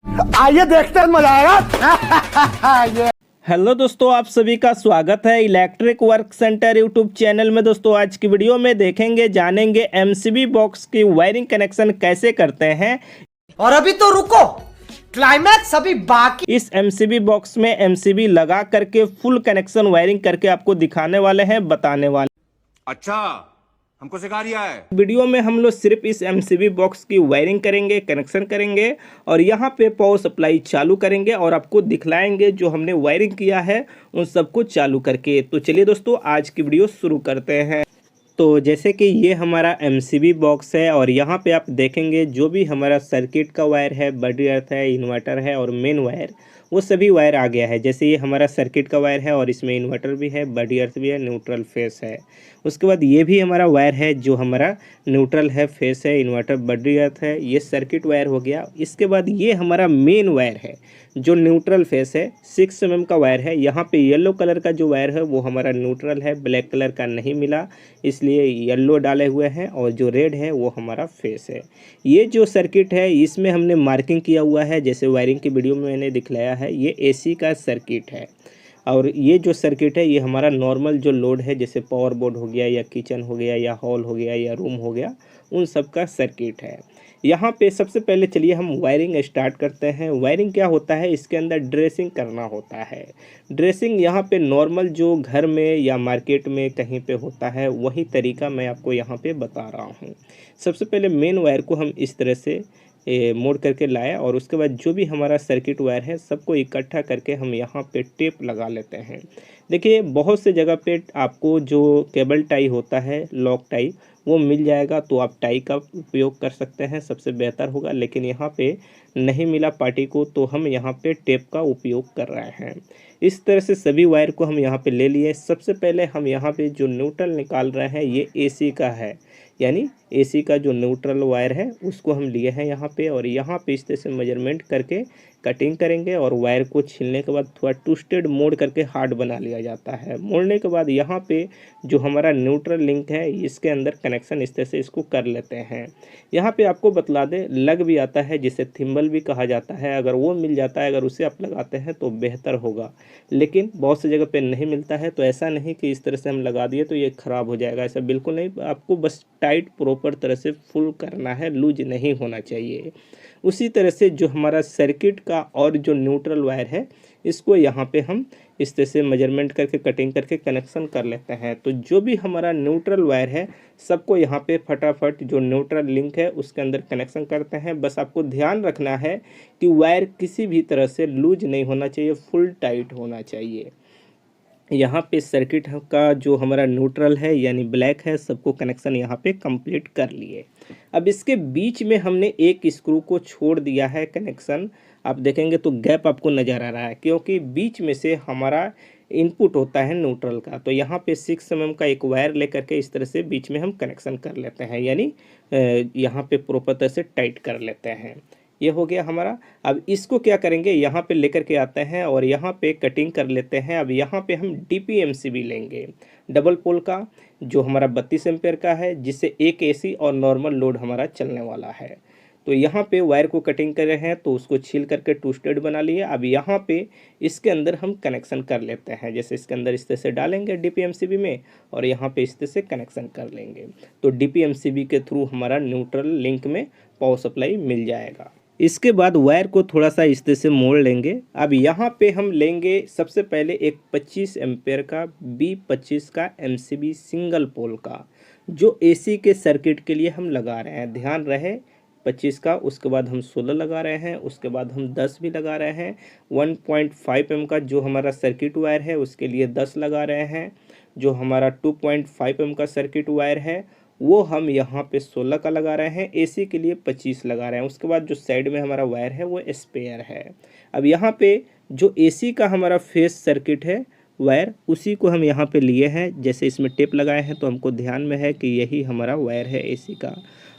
आइए देखते हैं, मजा आएगा। हेलो दोस्तों, आप सभी का स्वागत है electric work centre YouTube channel में। दोस्तों आज की वीडियो में देखेंगे जानेंगे एमसीबी बॉक्स की वायरिंग कनेक्शन कैसे करते हैं। और अभी तो रुको, क्लाइमैक्स अभी बाकी। इस एमसीबी बॉक्स में एमसीबी लगा करके फुल कनेक्शन वायरिंग करके आपको दिखाने वाले हैं, बताने वाले। अच्छा, हमको सिखा रिया है। वीडियो में हम लोग सिर्फ इस एमसीबी बॉक्स की वायरिंग करेंगे, कनेक्शन करेंगे और यहाँ पे पावर सप्लाई चालू करेंगे और आपको दिखलाएंगे जो हमने वायरिंग किया है उन सबको चालू करके। तो चलिए दोस्तों आज की वीडियो शुरू करते हैं। तो जैसे कि ये हमारा एमसीबी बॉक्स है और यहाँ पे आप देखेंगे जो भी हमारा सर्किट का वायर है, बॉडी अर्थ है, इन्वर्टर है और मेन वायर, वो सभी वायर आ गया है। जैसे ये हमारा सर्किट का वायर है और इसमें इन्वर्टर भी है, बॉडी अर्थ भी है, न्यूट्रल फेस है। उसके बाद ये भी हमारा वायर है जो हमारा न्यूट्रल है, फेस है, इन्वर्टर, बॉडी अर्थ है। ये सर्किट वायर हो गया। इसके बाद ये हमारा मेन वायर है जो न्यूट्रल फेस है, 6 mm का वायर है। यहाँ पे येलो कलर का जो वायर है वो हमारा न्यूट्रल है, ब्लैक कलर का नहीं मिला इसलिए येलो डाले हुए हैं और जो रेड है वो हमारा फेस है। ये जो सर्किट है इसमें हमने मार्किंग किया हुआ है, जैसे वायरिंग की वीडियो में मैंने दिखलाया है। ये एसी का सर्किट है और ये जो सर्किट है ये हमारा नॉर्मल जो लोड है, जैसे पावर बोर्ड हो गया या किचन हो गया या हॉल हो गया या रूम हो गया, उन सब का सर्किट है। यहाँ पे सबसे पहले चलिए हम वायरिंग स्टार्ट करते हैं। वायरिंग क्या होता है, इसके अंदर ड्रेसिंग करना होता है। ड्रेसिंग यहाँ पे नॉर्मल जो घर में या मार्केट में कहीं पे होता है वही तरीका मैं आपको यहाँ पे बता रहा हूँ। सबसे पहले मेन वायर को हम इस तरह से मोड़ करके लाया और उसके बाद जो भी हमारा सर्किट वायर है सबको इकट्ठा करके हम यहाँ पे टेप लगा लेते हैं। देखिए बहुत से जगह पे आपको जो केबल टाई होता है, लॉक टाई, वो मिल जाएगा तो आप टाई का उपयोग कर सकते हैं, सबसे बेहतर होगा। लेकिन यहाँ पे नहीं मिला पार्टी को तो हम यहाँ पे टेप का उपयोग कर रहे हैं। इस तरह से सभी वायर को हम यहाँ पे ले लिए। सबसे पहले हम यहाँ पे जो न्यूट्रल निकाल रहे हैं ये एसी का है, यानी एसी का जो न्यूट्रल वायर है उसको हम लिए हैं यहाँ पे। और यहाँ पे इस तरह से मेजरमेंट करके कटिंग करेंगे और वायर को छीलने के बाद थोड़ा ट्विस्टेड मोड़ करके हार्ड बना लिया जाता है। मोड़ने के बाद यहाँ पे जो हमारा न्यूट्रल लिंक है इसके अंदर कनेक्शन इस तरह से इसको कर लेते हैं। यहाँ पे आपको बतला दें लग भी आता है, जिसे थिम्बल भी कहा जाता है। अगर वो मिल जाता है, अगर उसे आप लगाते हैं तो बेहतर होगा, लेकिन बहुत सी जगह पे नहीं मिलता है। तो ऐसा नहीं कि इस तरह से हम लगा दिए तो ये ख़राब हो जाएगा, ऐसा बिल्कुल नहीं। आपको बस टाइट प्रॉपर तरह से फुल करना है, लूज नहीं होना चाहिए। उसी तरह से जो हमारा सर्किट का और जो न्यूट्रल वायर है इसको यहाँ पे हम इस तरह से मेजरमेंट करके कटिंग करके कनेक्शन कर लेते हैं। तो जो भी हमारा न्यूट्रल वायर है सबको यहाँ पे फटाफट जो न्यूट्रल लिंक है उसके अंदर कनेक्शन करते हैं। बस आपको ध्यान रखना है कि वायर किसी भी तरह से लूज नहीं होना चाहिए, फुल टाइट होना चाहिए। यहाँ पे सर्किट का जो हमारा न्यूट्रल है यानी ब्लैक है, सबको कनेक्शन यहाँ पे कंप्लीट कर लिए। अब इसके बीच में हमने एक स्क्रू को छोड़ दिया है कनेक्शन। आप देखेंगे तो गैप आपको नज़र आ रहा है क्योंकि बीच में से हमारा इनपुट होता है न्यूट्रल का। तो यहाँ पे 6 mm का एक वायर लेकर के इस तरह से बीच में हम कनेक्शन कर लेते हैं, यानी यहाँ पे प्रॉपर तरह से टाइट कर लेते हैं। ये हो गया हमारा। अब इसको क्या करेंगे, यहाँ पे लेकर के आते हैं और यहाँ पे कटिंग कर लेते हैं। अब यहाँ पे हम DPMCB लेंगे, डबल पोल का, जो हमारा 32 एम्पेयर का है, जिससे एक एसी और नॉर्मल लोड हमारा चलने वाला है। तो यहाँ पे वायर को कटिंग कर रहे हैं तो उसको छील करके ट्विस्टेड बना लिए। अब यहाँ पे इसके अंदर हम कनेक्शन कर लेते हैं, जैसे इसके अंदर इस तरह से डालेंगे DPMCB में और यहाँ पे इस तरह से कनेक्शन कर लेंगे। तो DPMCB के थ्रू हमारा न्यूट्रल लिंक में पावर सप्लाई मिल जाएगा। इसके बाद वायर को थोड़ा सा इस तरह से मोड़ लेंगे। अब यहाँ पे हम लेंगे सबसे पहले एक 25 एम्पेयर का B25 का MCB सिंगल पोल का, जो AC के सर्किट के लिए हम लगा रहे हैं। ध्यान रहे 25 का, उसके बाद हम 16 लगा रहे हैं, उसके बाद हम 10 भी लगा रहे हैं। 1.5 mm का जो हमारा सर्किट वायर है उसके लिए 10 लगा रहे हैं। जो हमारा 2.5 mm का सर्किट वायर है वो हम यहाँ पे 16 का लगा रहे हैं। एसी के लिए 25 लगा रहे हैं। उसके बाद जो साइड में हमारा वायर है वो स्पेयर है। अब यहाँ पे जो एसी का हमारा फेस सर्किट है वायर, उसी को हम यहाँ पे लिए हैं। जैसे इसमें टेप लगाए हैं तो हमको ध्यान में है कि यही हमारा वायर है एसी का,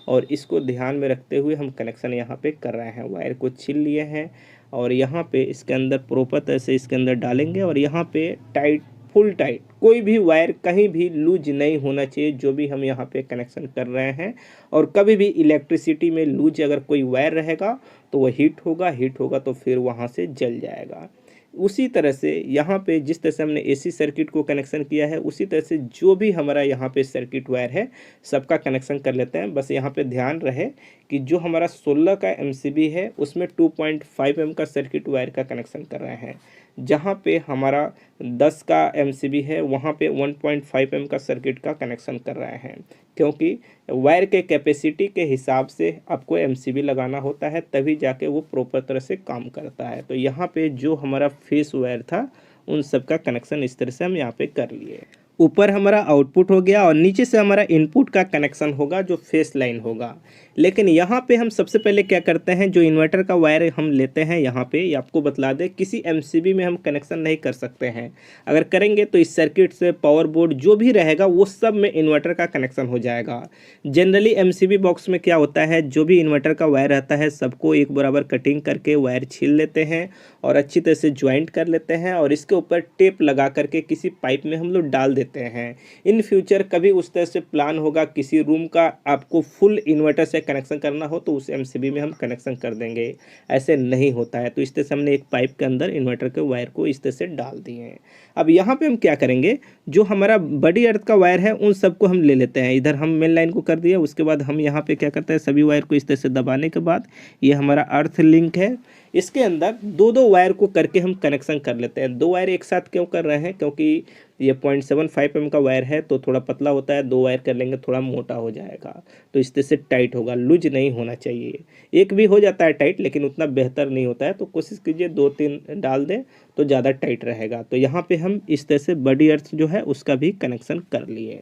और इसको ध्यान में रखते हुए हम कनेक्शन यहाँ पे कर रहे हैं। वायर को छील लिए हैं और यहाँ पे इसके अंदर प्रॉपर तरह से इसके अंदर डालेंगे और यहाँ पे टाइट फुल टाइट, कोई भी वायर कहीं भी लूज नहीं होना चाहिए जो भी हम यहाँ पे कनेक्शन कर रहे हैं। और कभी भी इलेक्ट्रिसिटी में लूज अगर कोई वायर रहेगा तो वह हीट होगा तो फिर वहाँ से जल जाएगा। उसी तरह से यहाँ पे जिस तरह से हमने एसी सर्किट को कनेक्शन किया है, उसी तरह से जो भी हमारा यहाँ पे सर्किट वायर है सबका कनेक्शन कर लेते हैं। बस यहाँ पे ध्यान रहे कि जो हमारा 16 का एमसीबी है उसमें 2.5 एम का सर्किट वायर का कनेक्शन कर रहे हैं। जहाँ पे हमारा 10 का एमसीबी है वहाँ पे 1.5 एम का सर्किट का कनेक्शन कर रहे हैं, क्योंकि वायर के कैपेसिटी के हिसाब से आपको एमसीबी लगाना होता है, तभी जाके वो प्रॉपर तरह से काम करता है। तो यहाँ पे जो हमारा फेस वायर था उन सब का कनेक्शन इस तरह से हम यहाँ पे कर लिए। ऊपर हमारा आउटपुट हो गया और नीचे से हमारा इनपुट का कनेक्शन होगा जो फेस लाइन होगा। लेकिन यहाँ पे हम सबसे पहले क्या करते हैं, जो इन्वर्टर का वायर हम लेते हैं यहाँ पे, ये आपको बतला दें, किसी एमसीबी में हम कनेक्शन नहीं कर सकते हैं। अगर करेंगे तो इस सर्किट से पावर बोर्ड जो भी रहेगा वो सब में इन्वर्टर का कनेक्शन हो जाएगा। जनरली एमसीबी बॉक्स में क्या होता है, जो भी इन्वर्टर का वायर रहता है सबको एक बराबर कटिंग करके वायर छील लेते हैं और अच्छी तरह से ज्वाइंट कर लेते हैं और इसके ऊपर टेप लगा करके किसी पाइप में हम लोग डाल देते हैं। इन फ्यूचर कभी उस तरह से प्लान होगा किसी रूम का आपको फुल इन्वर्टर से कनेक्शन करना हो तो उस एमसीबी में हम कनेक्शन कर देंगे, ऐसे नहीं होता है। तो इस तरह से हमने एक पाइप के अंदर इन्वर्टर के वायर को इस तरह से डाल दिए हैं। अब यहाँ पे हम क्या करेंगे, जो हमारा बड़ी अर्थ का वायर है उन सबको हम ले लेते हैं। इधर हम मेन लाइन को कर दिया, उसके बाद हम यहाँ पे क्या करते हैं, सभी वायर को इस तरह से दबाने के बाद ये हमारा अर्थ लिंक है, इसके अंदर दो वायर को करके हम कनेक्शन कर लेते हैं। 2 वायर एक साथ क्यों कर रहे हैं, क्योंकि ये 0.75 एम का वायर है तो थोड़ा पतला होता है, 2 वायर कर लेंगे थोड़ा मोटा हो जाएगा, तो इस तरह से टाइट होगा, लूज नहीं होना चाहिए। एक भी हो जाता है टाइट लेकिन उतना बेहतर नहीं होता है, तो कोशिश कीजिए 2-3 डाल दें तो ज़्यादा टाइट रहेगा। तो यहाँ पे हम इस तरह से बड़ी अर्थ जो है उसका भी कनेक्शन कर लिए।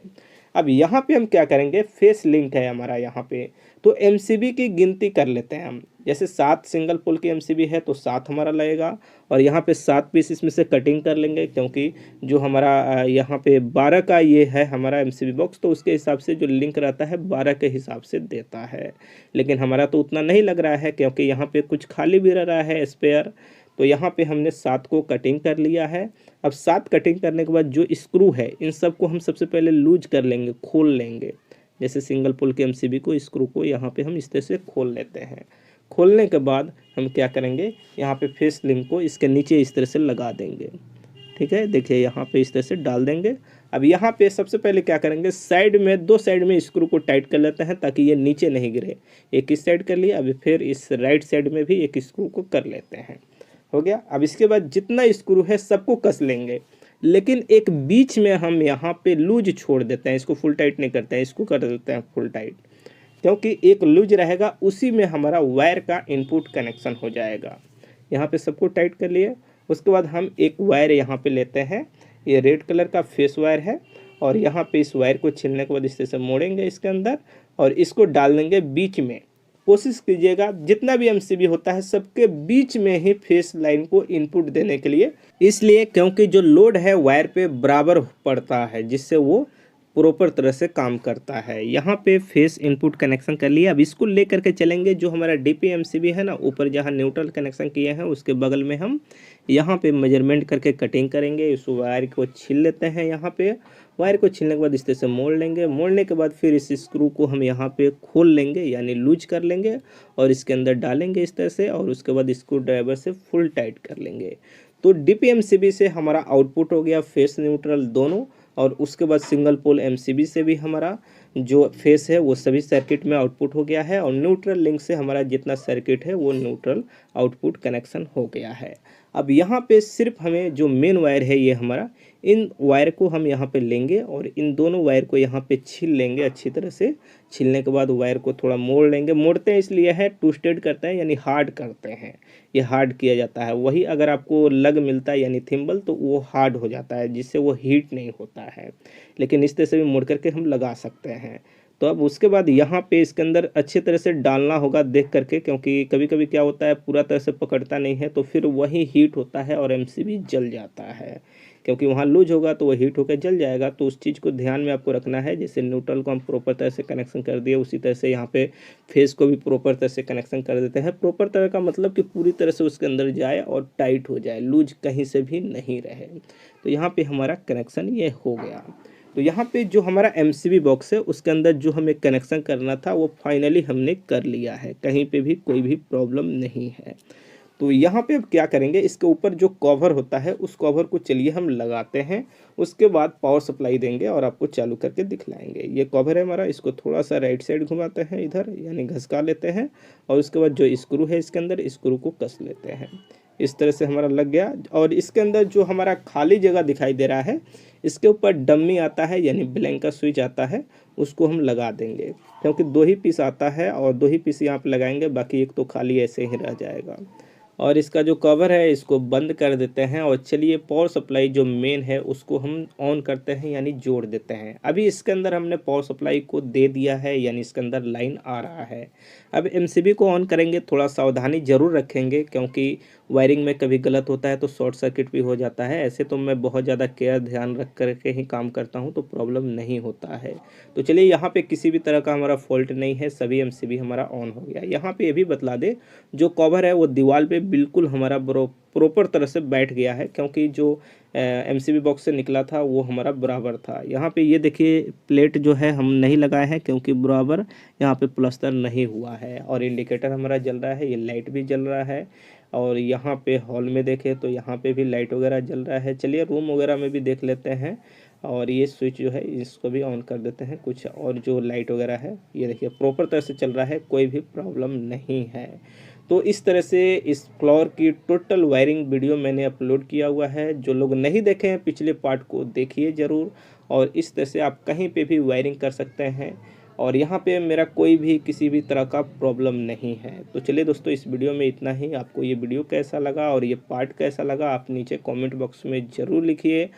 अब यहाँ पे हम क्या करेंगे, फेस लिंक है हमारा यहाँ पे, तो एमसीबी की गिनती कर लेते हैं हम। जैसे 7 सिंगल पोल की एमसीबी है तो 7 हमारा लगेगा और यहाँ पे 7 पीस इसमें से कटिंग कर लेंगे, क्योंकि जो हमारा यहाँ पे 12 का ये है हमारा एमसीबी बॉक्स, तो उसके हिसाब से जो लिंक रहता है 12 के हिसाब से देता है। लेकिन हमारा तो उतना नहीं लग रहा है क्योंकि यहाँ पे कुछ खाली भी रह रहा है स्पेयर, तो यहाँ पे हमने 7 को कटिंग कर लिया है। अब 7 कटिंग करने के बाद जो स्क्रू है इन सब को हम सबसे पहले लूज कर लेंगे, खोल लेंगे। जैसे सिंगल पोल के एमसीबी को स्क्रू को यहाँ पे हम इस तरह से खोल लेते हैं। खोलने के बाद हम क्या करेंगे, यहाँ पे फेस लिंक को इसके नीचे इस तरह से लगा देंगे। ठीक है, देखिए यहाँ पे इस तरह से डाल देंगे। अब यहाँ पे सबसे पहले क्या करेंगे, साइड में 2 साइड में स्क्रू को टाइट कर लेते हैं ताकि ये नीचे नहीं गिरे। एक इस साइड कर लिया, अभी फिर इस राइट साइड में भी एक स्क्रू को कर लेते हैं, हो गया। अब इसके बाद जितना स्क्रू है सबको कस लेंगे, लेकिन एक बीच में हम यहाँ पे लूज छोड़ देते हैं, इसको फुल टाइट नहीं करते हैं, इसको कर देते हैं फुल टाइट, क्योंकि एक लूज रहेगा उसी में हमारा वायर का इनपुट कनेक्शन हो जाएगा। यहाँ पे सबको टाइट कर लिए। उसके बाद हम एक वायर यहाँ पे लेते हैं, ये रेड कलर का फेस वायर है, और यहाँ पे इस वायर को छीलने के बाद इस तरह से मोड़ेंगे इसके अंदर और इसको डाल देंगे बीच में। कोशिश कीजिएगा जितना भी एमसीबी होता है सबके बीच में ही फेस लाइन को इनपुट देने के लिए, इसलिए क्योंकि जो लोड है वायर पे बराबर पड़ता है, जिससे वो प्रॉपर तरह से काम करता है। यहाँ पे फेस इनपुट कनेक्शन कर लिया। अब इसको लेकर के चलेंगे, जो हमारा डीपी एमसीबी है ना, ऊपर जहाँ न्यूट्रल कनेक्शन किए हैं उसके बगल में हम यहाँ पे मेजरमेंट करके कटिंग करेंगे। इस वायर को छील लेते हैं, यहाँ पे वायर को छीलने के बाद इस तरह से मोड़ लेंगे। मोड़ने के बाद फिर इस स्क्रू को हम यहाँ पे खोल लेंगे, यानी लूज कर लेंगे और इसके अंदर डालेंगे इस तरह से, और उसके बाद स्क्रू ड्राइवर से फुल टाइट कर लेंगे। तो डीपी एमसीबी से हमारा आउटपुट हो गया फेस न्यूट्रल दोनों, और उसके बाद सिंगल पोल एमसीबी से भी हमारा जो फेस है वो सभी सर्किट में आउटपुट हो गया है, और न्यूट्रल लिंक से हमारा जितना सर्किट है वो न्यूट्रल आउटपुट कनेक्शन हो गया है। अब यहाँ पे सिर्फ हमें जो मेन वायर है ये हमारा, इन वायर को हम यहाँ पे लेंगे और इन दोनों वायर को यहाँ पे छील लेंगे अच्छी तरह से। छीलने के बाद वायर को थोड़ा मोड़ लेंगे। मोड़ते हैं इसलिए है, ट्विस्टेड करते हैं यानी हार्ड करते हैं, ये हार्ड किया जाता है। वही अगर आपको लग मिलता है यानी थिम्बल तो वो हार्ड हो जाता है, जिससे वो हीट नहीं होता है, लेकिन इस तरह से भी मोड़ करके हम लगा सकते हैं। तो अब उसके बाद यहाँ पे इसके अंदर अच्छे तरह से डालना होगा देख करके, क्योंकि कभी कभी क्या होता है पूरा तरह से पकड़ता नहीं है तो फिर वही हीट होता है और एमसीबी जल जाता है। क्योंकि वहाँ लूज होगा तो वो हीट होकर जल जाएगा। तो उस चीज़ को ध्यान में आपको रखना है। जैसे न्यूट्रल को हम प्रॉपर तरह से कनेक्शन कर दिए, उसी तरह से यहाँ पे फेस को भी प्रॉपर तरह से कनेक्शन कर देते हैं। प्रॉपर तरह का मतलब कि पूरी तरह से उसके अंदर जाए और टाइट हो जाए, लूज कहीं से भी नहीं रहे। तो यहाँ पे हमारा कनेक्शन ये हो गया। तो यहाँ पे जो हमारा MCB बॉक्स है उसके अंदर जो हमें कनेक्शन करना था वो फाइनली हमने कर लिया है, कहीं पे भी कोई भी प्रॉब्लम नहीं है। तो यहाँ पे अब क्या करेंगे, इसके ऊपर जो कवर होता है उस कवर को चलिए हम लगाते हैं, उसके बाद पावर सप्लाई देंगे और आपको चालू करके दिखलाएंगे। ये कवर है हमारा, इसको थोड़ा सा राइट साइड घुमाते हैं इधर, यानी घसका लेते हैं, और उसके बाद जो स्क्रू है इसके अंदर, स्क्रू को कस लेते हैं। इस तरह से हमारा लग गया। और इसके अंदर जो हमारा खाली जगह दिखाई दे रहा है, इसके ऊपर डम्मी आता है यानी ब्लैंक का स्विच आता है, उसको हम लगा देंगे, क्योंकि 2 ही पीस आता है और 2 ही पीस यहाँ पे लगाएंगे, बाकी एक तो खाली ऐसे ही रह जाएगा। और इसका जो कवर है इसको बंद कर देते हैं और चलिए पावर सप्लाई जो मेन है उसको हम ऑन करते हैं, यानी जोड़ देते हैं। अभी इसके अंदर हमने पावर सप्लाई को दे दिया है, यानी इसके अंदर लाइन आ रहा है। अब MCB को ऑन करेंगे, थोड़ा सावधानी ज़रूर रखेंगे, क्योंकि वायरिंग में कभी गलत होता है तो शॉर्ट सर्किट भी हो जाता है। ऐसे तो मैं बहुत ज़्यादा केयर ध्यान रख करके ही काम करता हूँ, तो प्रॉब्लम नहीं होता है। तो चलिए यहाँ पे किसी भी तरह का हमारा फॉल्ट नहीं है, सभी MCB हमारा ऑन हो गया। यहाँ पे ये भी बतला दे, जो कवर है वो दीवार पे बिल्कुल हमारा प्रॉपर तरह से बैठ गया है, क्योंकि जो MCB बॉक्स से निकला था वो हमारा बराबर था। यहाँ पे ये देखिए प्लेट जो है हम नहीं लगाए हैं, क्योंकि बराबर यहाँ पे प्लास्टर नहीं हुआ है। और इंडिकेटर हमारा जल रहा है, ये लाइट भी जल रहा है। और यहाँ पे हॉल में देखें तो यहाँ पे भी लाइट वगैरह जल रहा है। चलिए रूम वगैरह में भी देख लेते हैं, और ये स्विच जो है इसको भी ऑन कर देते हैं। कुछ और जो लाइट वगैरह है ये देखिए प्रॉपर तरह से चल रहा है, कोई भी प्रॉब्लम नहीं है। तो इस तरह से इस फ्लोर की टोटल वायरिंग वीडियो मैंने अपलोड किया हुआ है। जो लोग नहीं देखे हैं पिछले पार्ट को देखिए ज़रूर, और इस तरह से आप कहीं पे भी वायरिंग कर सकते हैं। और यहाँ पे मेरा कोई भी किसी भी तरह का प्रॉब्लम नहीं है। तो चलिए दोस्तों, इस वीडियो में इतना ही। आपको ये वीडियो कैसा लगा और ये पार्ट कैसा लगा आप नीचे कमेंट बॉक्स में ज़रूर लिखिए।